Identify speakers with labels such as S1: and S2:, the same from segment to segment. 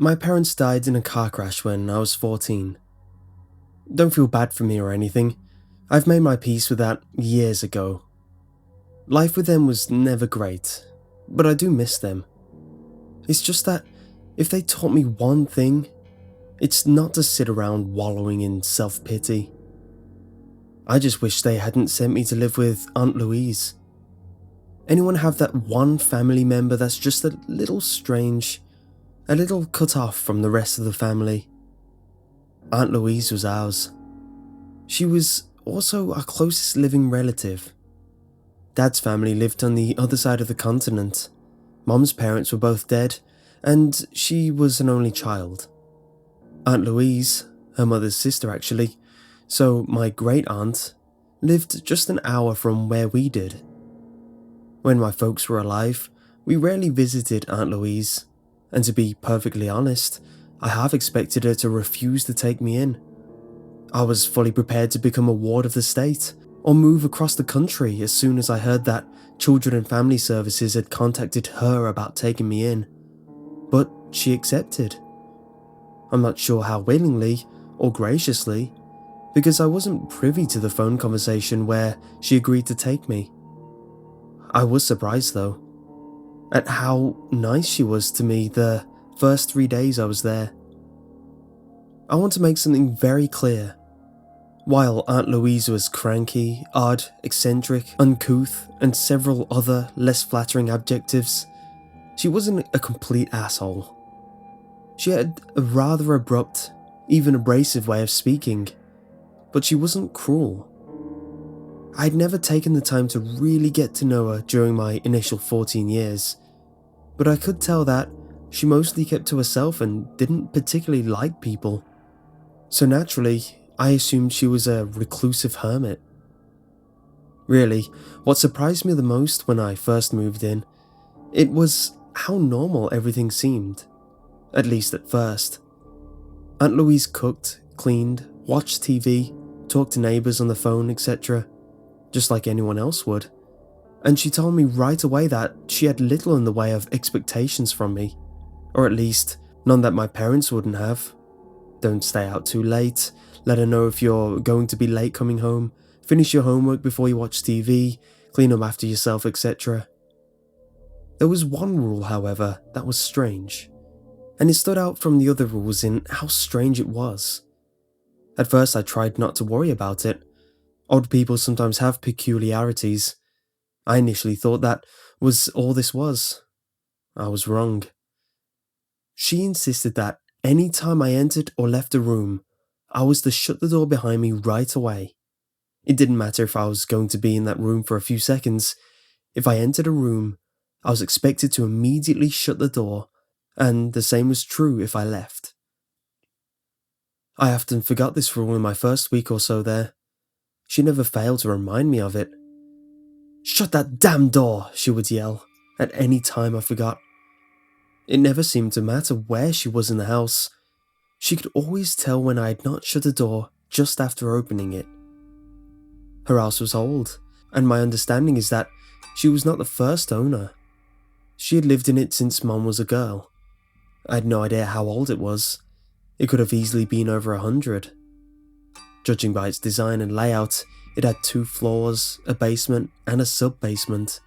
S1: My parents died in a car crash when I was 14. Don't feel bad for me or anything. I've made my peace with that years ago. Life with them was never great, but I do miss them. It's just that if they taught me one thing, it's not to sit around wallowing in self-pity. I just wish they hadn't sent me to live with Aunt Louise. Anyone have that one family member that's just a little strange, a little cut off from the rest of the family? Aunt Louise was ours. She was also our closest living relative. Dad's family lived on the other side of the continent. Mom's parents were both dead, and she was an only child. Aunt Louise, her mother's sister actually, so my great-aunt, lived just an hour from where we did. When my folks were alive, we rarely visited Aunt Louise, and to be perfectly honest, I half expected her to refuse to take me in. I was fully prepared to become a ward of the state, or move across the country as soon as I heard that Children and Family Services had contacted her about taking me in. But she accepted. I'm not sure how willingly or graciously, because I wasn't privy to the phone conversation where she agreed to take me. I was surprised though, at how nice she was to me the first 3 days I was there. I want to make something very clear. While Aunt Louise was cranky, odd, eccentric, uncouth, and several other less flattering adjectives, she wasn't a complete asshole. She had a rather abrupt, even abrasive way of speaking, but she wasn't cruel. I'd never taken the time to really get to know her during my initial 14 years, but I could tell that she mostly kept to herself and didn't particularly like people. So naturally, I assumed she was a reclusive hermit. Really, what surprised me the most when I first moved in, it was how normal everything seemed, at least at first. Aunt Louise cooked, cleaned, watched TV, talked to neighbours on the phone, etc., just like anyone else would. And she told me right away that she had little in the way of expectations from me, or at least none that my parents wouldn't have. Don't stay out too late, let her know if you're going to be late coming home, finish your homework before you watch TV, clean up after yourself, etc. There was one rule, however, that was strange, and it stood out from the other rules in how strange it was. At first I tried not to worry about it. Odd people sometimes have peculiarities. I initially thought that was all this was. I was wrong. She insisted that any time I entered or left a room, I was to shut the door behind me right away. It didn't matter if I was going to be in that room for a few seconds. If I entered a room, I was expected to immediately shut the door, and the same was true if I left. I often forgot this rule in my first week or so there. She never failed to remind me of it. "Shut that damn door," she would yell, at any time I forgot. It never seemed to matter where she was in the house. She could always tell when I had not shut the door just after opening it. Her house was old, and my understanding is that she was not the first owner. She had lived in it since Mom was a girl. I had no idea how old it was. It could have easily been over 100. Judging by its design and layout, it had 2 floors, a basement, and a sub-basement.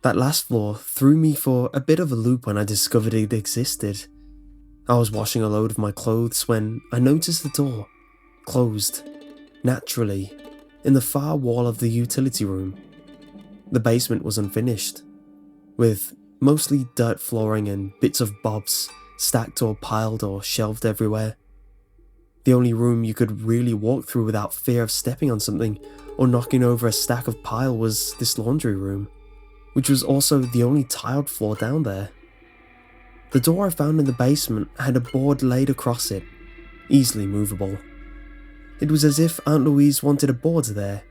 S1: That last floor threw me for a bit of a loop when I discovered it existed. I was washing a load of my clothes when I noticed the door, closed, naturally, in the far wall of the utility room. The basement was unfinished, with mostly dirt flooring and bits of bobs stacked or piled or shelved everywhere. The only room you could really walk through without fear of stepping on something or knocking over a stack of pile was this laundry room, which was also the only tiled floor down there. The door I found in the basement had a board laid across it, easily movable. It was as if Aunt Louise wanted a board there,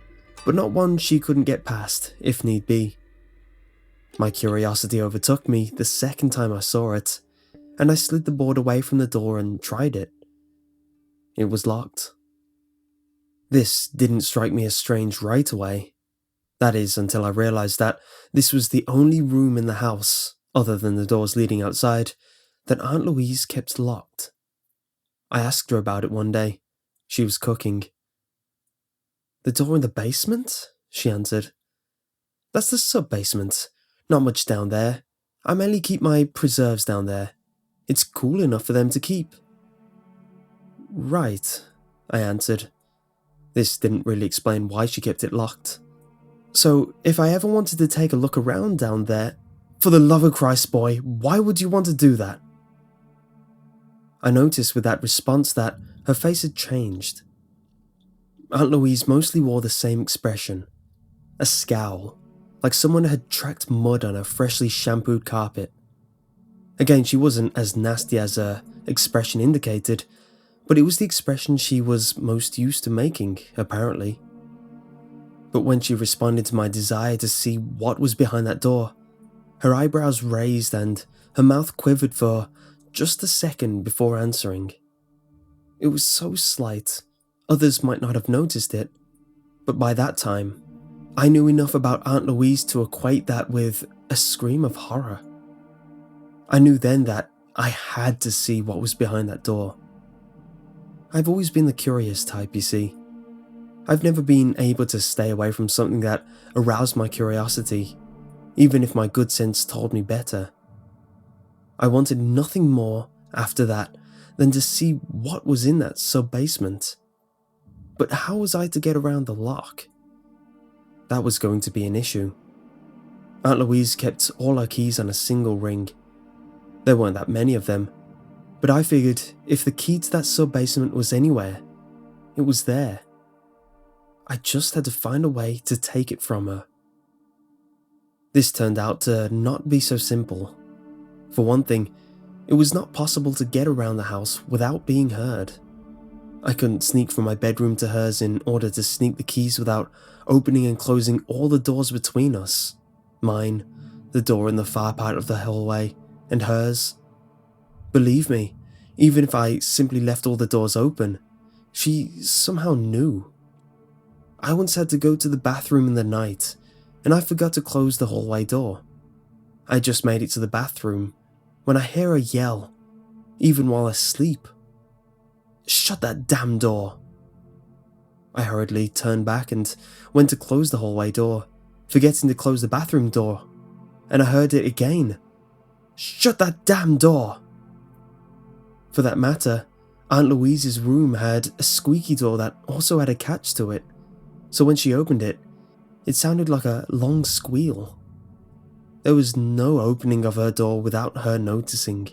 S1: but not one she couldn't get past, if need be. My curiosity overtook me the second time I saw it, and I slid the board away from the door and tried it. It was locked. This didn't strike me as strange right away. That is, until I realized that this was the only room in the house, other than the doors leading outside, that Aunt Louise kept locked. I asked her about it one day. She was cooking. "The door in the basement?" she answered. "That's the sub-basement. Not much down there. I mainly keep my preserves down there. It's cool enough for them to keep." "Right," I answered. This didn't really explain why she kept it locked. "So, if I ever wanted to take a look around down there..." "For the love of Christ, boy, why would you want to do that?" I noticed with that response that her face had changed. Aunt Louise mostly wore the same expression, a scowl, like someone had tracked mud on a freshly shampooed carpet. Again, she wasn't as nasty as her expression indicated, but it was the expression she was most used to making, apparently. But when she responded to my desire to see what was behind that door, her eyebrows raised and her mouth quivered for just a second before answering. It was so slight, others might not have noticed it, but by that time, I knew enough about Aunt Louise to equate that with a scream of horror. I knew then that I had to see what was behind that door. I've always been the curious type, you see. I've never been able to stay away from something that aroused my curiosity, even if my good sense told me better. I wanted nothing more after that than to see what was in that sub-basement. But how was I to get around the lock? That was going to be an issue. Aunt Louise kept all her keys on a single ring. There weren't that many of them, but I figured if the key to that sub-basement was anywhere, it was there. I just had to find a way to take it from her. This turned out to not be so simple. For one thing, it was not possible to get around the house without being heard. I couldn't sneak from my bedroom to hers in order to sneak the keys without opening and closing all the doors between us. Mine, the door in the far part of the hallway, and hers. Believe me, even if I simply left all the doors open, she somehow knew. I once had to go to the bathroom in the night, and I forgot to close the hallway door. I just made it to the bathroom when I hear her yell, even while asleep. "Shut that damn door!" I hurriedly turned back and went to close the hallway door, forgetting to close the bathroom door, and I heard it again. "Shut that damn door!" For that matter, Aunt Louise's room had a squeaky door that also had a catch to it, so when she opened it, it sounded like a long squeal. There was no opening of her door without her noticing.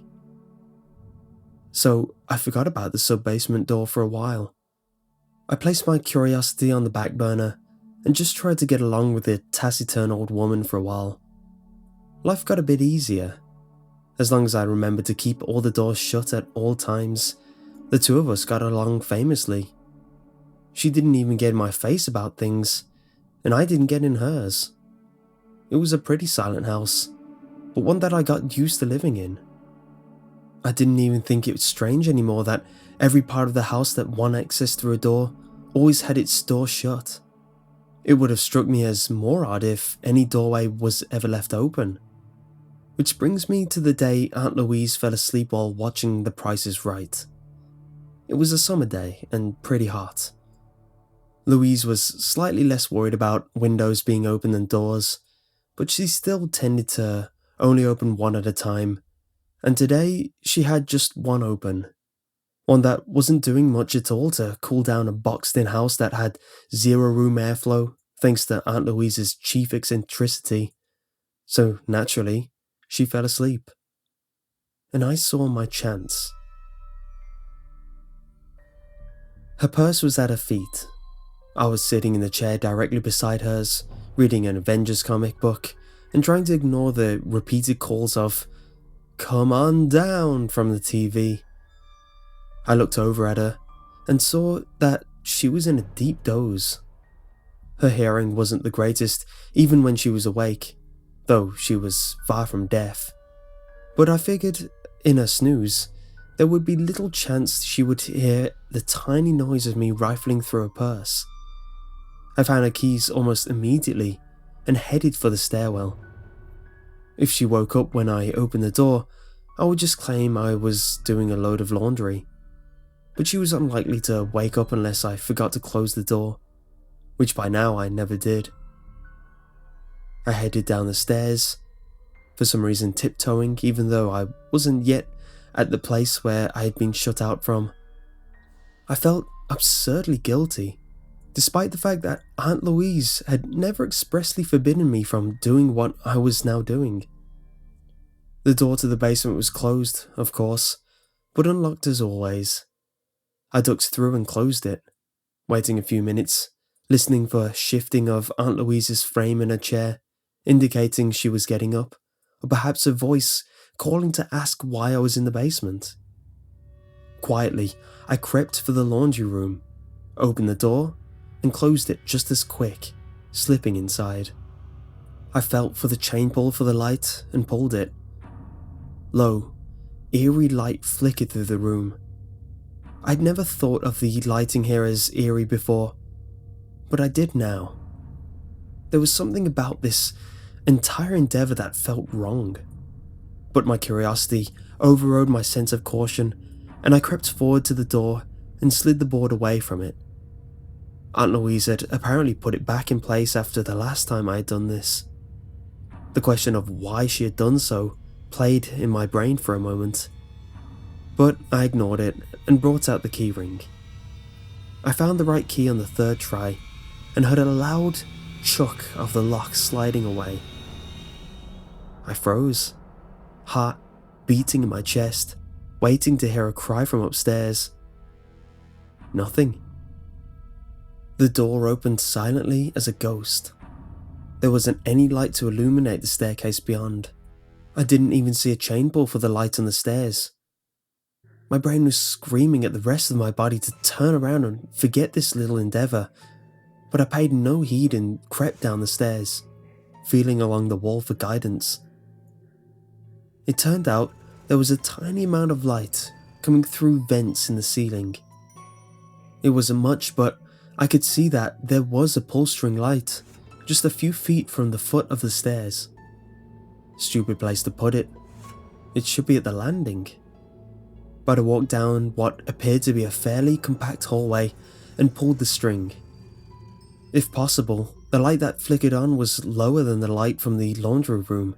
S1: So I forgot about the sub-basement door for a while. I placed my curiosity on the back burner and just tried to get along with the taciturn old woman for a while. Life got a bit easier. As long as I remembered to keep all the doors shut at all times, the two of us got along famously. She didn't even get in my face about things, and I didn't get in hers. It was a pretty silent house, but one that I got used to living in. I didn't even think it was strange anymore that every part of the house that won access through a door always had its door shut. It would have struck me as more odd if any doorway was ever left open. Which brings me to the day Aunt Louise fell asleep while watching The Price is Right. It was a summer day and pretty hot. Louise was slightly less worried about windows being open than doors, but she still tended to only open one at a time, and today she had just one open. One that wasn't doing much at all to cool down a boxed-in house that had zero room airflow thanks to Aunt Louise's chief eccentricity. So naturally, she fell asleep. And I saw my chance. Her purse was at her feet. I was sitting in the chair directly beside hers, reading an Avengers comic book, and trying to ignore the repeated calls of, "Come on down," from the TV. I looked over at her, and saw that she was in a deep doze. Her hearing wasn't the greatest, even when she was awake, though she was far from deaf. But I figured, in her snooze, there would be little chance she would hear the tiny noise of me rifling through her purse. I found her keys almost immediately and headed for the stairwell. If she woke up when I opened the door, I would just claim I was doing a load of laundry, but she was unlikely to wake up unless I forgot to close the door, which by now I never did. I headed down the stairs, for some reason tiptoeing even though I wasn't yet at the place where I had been shut out from. I felt absurdly guilty, despite the fact that Aunt Louise had never expressly forbidden me from doing what I was now doing. The door to the basement was closed, of course, but unlocked as always. I ducked through and closed it, waiting a few minutes, listening for shifting of Aunt Louise's frame in her chair, indicating she was getting up, or perhaps a voice calling to ask why I was in the basement. Quietly, I crept for the laundry room, opened the door, and closed it just as quick, slipping inside. I felt for the chain pull for the light and pulled it. Low, eerie light flickered through the room. I'd never thought of the lighting here as eerie before, but I did now. There was something about this entire endeavor that felt wrong, but my curiosity overrode my sense of caution, and I crept forward to the door and slid the board away from it. Aunt Louise had apparently put it back in place after the last time I had done this. The question of why she had done so played in my brain for a moment, but I ignored it and brought out the keyring. I found the right key on the third try and heard a loud chuck of the lock sliding away. I froze, heart beating in my chest, waiting to hear a cry from upstairs. Nothing. The door opened silently as a ghost. There wasn't any light to illuminate the staircase beyond. I didn't even see a chain pull for the light on the stairs. My brain was screaming at the rest of my body to turn around and forget this little endeavor, but I paid no heed and crept down the stairs, feeling along the wall for guidance. It turned out there was a tiny amount of light coming through vents in the ceiling. It wasn't much, but I could see that there was a pull-string light just a few feet from the foot of the stairs. Stupid place to put it. It should be at the landing. But I walked down what appeared to be a fairly compact hallway and pulled the string. If possible, the light that flickered on was lower than the light from the laundry room.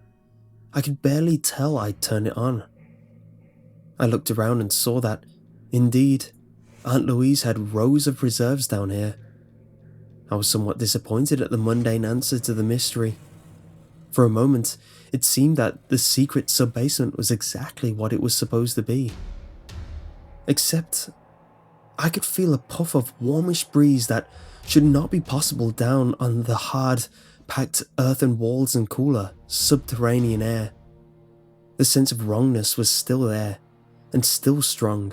S1: I could barely tell I'd turned it on. I looked around and saw that, indeed, Aunt Louise had rows of preserves down here. I was somewhat disappointed at the mundane answer to the mystery. For a moment, it seemed that the secret sub-basement was exactly what it was supposed to be. Except, I could feel a puff of warmish breeze that should not be possible down on the hard, packed earthen walls and cooler, subterranean air. The sense of wrongness was still there, and still strong.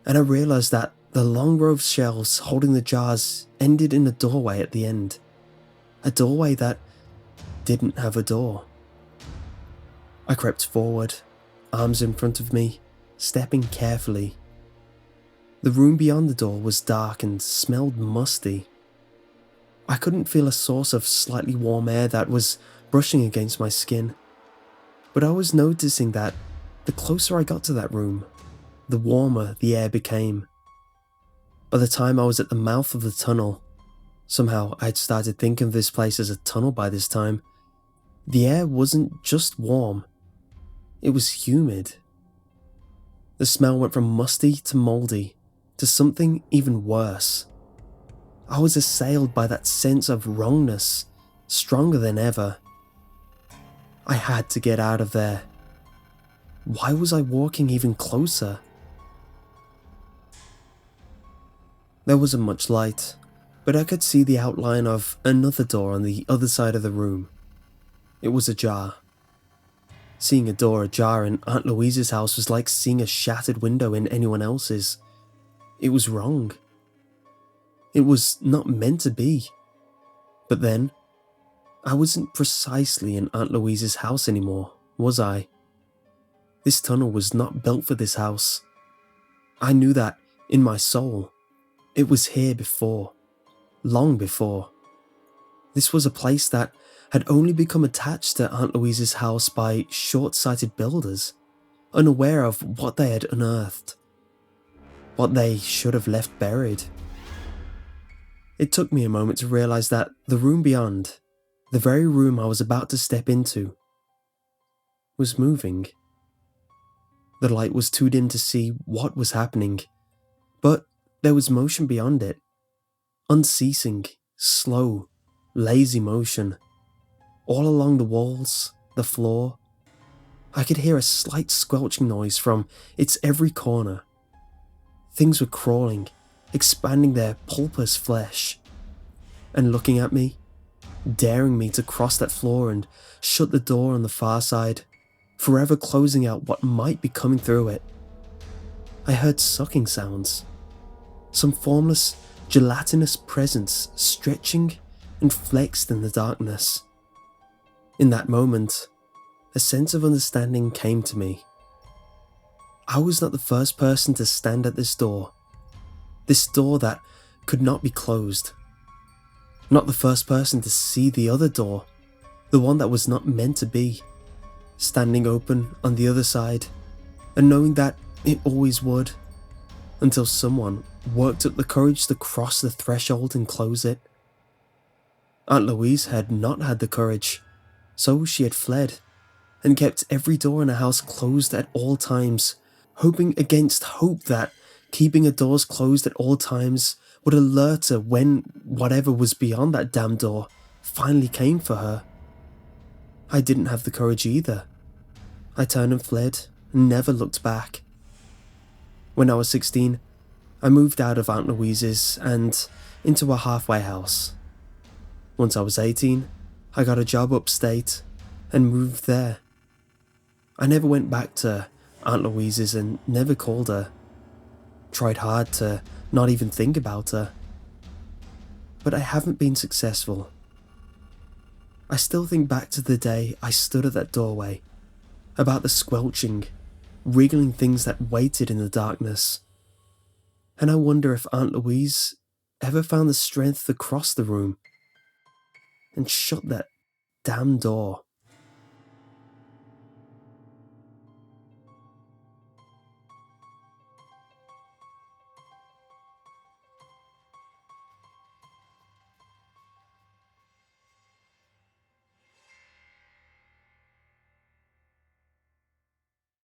S1: And I realized that the long row of shelves holding the jars ended in a doorway at the end. A doorway that didn't have a door. I crept forward, arms in front of me, stepping carefully. The room beyond the door was dark and smelled musty. I couldn't feel a source of slightly warm air that was brushing against my skin, but I was noticing that the closer I got to that room, the warmer the air became. By the time I was at the mouth of the tunnel, somehow I had started thinking of this place as a tunnel by this time, the air wasn't just warm, it was humid. The smell went from musty to mouldy to something even worse. I was assailed by that sense of wrongness, stronger than ever. I had to get out of there. Why was I walking even closer? There wasn't much light, but I could see the outline of another door on the other side of the room. It was ajar. Seeing a door ajar in Aunt Louise's house was like seeing a shattered window in anyone else's. It was wrong. It was not meant to be. But then, I wasn't precisely in Aunt Louise's house anymore, was I? This tunnel was not built for this house. I knew that in my soul. It was here before, long before. This was a place that had only become attached to Aunt Louise's house by short-sighted builders, unaware of what they had unearthed, what they should have left buried. It took me a moment to realize that the room beyond, the very room I was about to step into, was moving. The light was too dim to see what was happening, but there was motion beyond it. Unceasing, slow, lazy motion. All along the walls, the floor. I could hear a slight squelching noise from its every corner. Things were crawling, expanding their pulpous flesh, and looking at me, daring me to cross that floor and shut the door on the far side, forever closing out what might be coming through it. I heard sucking sounds. Some formless, gelatinous presence stretching and flexed in the darkness. In that moment, a sense of understanding came to me. I was not the first person to stand at this door that could not be closed. Not the first person to see the other door, the one that was not meant to be, standing open on the other side, and knowing that it always would, until someone worked up the courage to cross the threshold and close it. Aunt Louise had not had the courage, so she had fled, and kept every door in the house closed at all times, hoping against hope that keeping her doors closed at all times would alert her when whatever was beyond that damn door finally came for her. I didn't have the courage either. I turned and fled, and never looked back. When I was 16, I moved out of Aunt Louise's and into a halfway house. Once I was 18, I got a job upstate and moved there. I never went back to Aunt Louise's and never called her. Tried hard to not even think about her. But I haven't been successful. I still think back to the day I stood at that doorway, about the squelching, wriggling things that waited in the darkness. And I wonder if Aunt Louise ever found the strength to cross the room and shut that damn door.